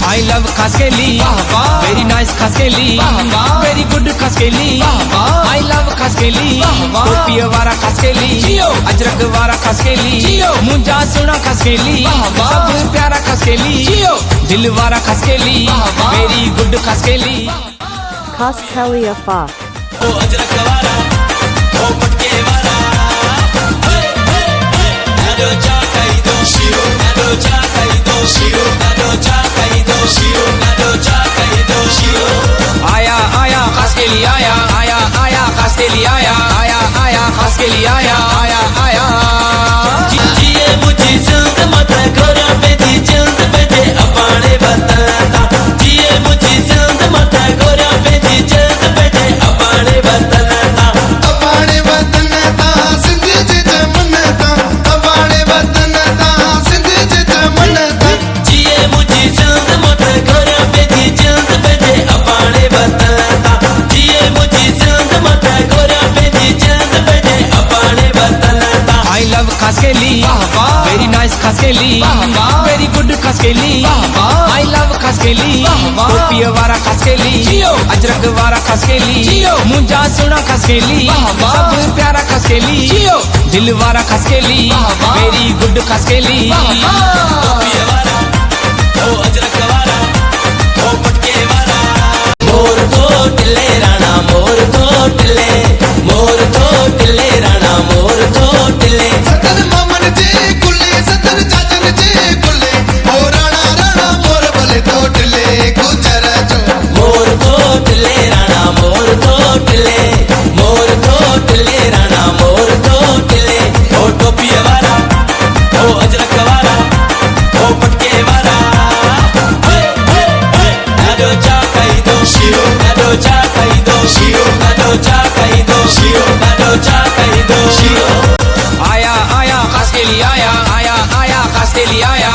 आई love खसकेली, very nice खसकेली, very good खसकेली, आई लव खसकेली, टोपी वारा खसकेली, अजरक वारा खसकेली, मुंजा सुना खसकेली, सब प्यारा खसकेली, दिल वारा खसकेली, वेरी गुड खसकेली। Khaskelia Fa ओ अजरक वारा ओ पटके वारा नाडो चा कई दो शिरो नाडो चा कई दो शिरो नाडो चा कई दो शिरो नाडो चा कई दो शिरो आया आया खसकेली आया आया आया खसकेली आया आया आया खसकेली आया आया आया जिए मुझे जल्द मत करो बेदी जल्द बेदे अपाने बताता जिए मुझे जल्द मत करो बेदी जल्द बेदे अपाने बताता अबाणे वतनता सिंध जे जमनता अबाणे वतनता सिंध जे जमनता जिए मुझे जल्द मत करो बेदी जल्द बेदे अपाने बताता जिए मुझे जल्द मत करो बेदी जल्द बेदे अपाने बताता आई लव खसकेली, वेरी नाइस खसकेली, वेरी गुड खसकेली, आई लव खसकेली, टोपी वारा खसकेली, अजरक वारा खसकेली, मुंजा सुना खसकेली, सब प्यारा खसकेली, दिल वारा खसकेली, वेरी गुड खसकेली। टोपी वाला ओ अजरक वाला ओ पटके वाला मोर तो टिल्ले राणा मोर तो टिल्ले मोर तो टिल्ले राणा मोर तो टिल्ले सदर मामन जे कुल्ले सदर चाचन जे कुल्ले ओ राणा राणा मोर भले तो टिल्ले गुजर जो मोर तो टिल्ले राणा मोर तो टिल्ले मोर तो टिल्ले राणा मोर तो टिल्ले ओ टोपी वाला ओ अजरक वाला ओ पटके वाला नाडो चा कई दो शिरो नाडो चा कई दो शिरो नाडो चा कई दो शिरो नाडो चा कई दो शिरो आया आया खसकेली आया आया आया खसकेली आया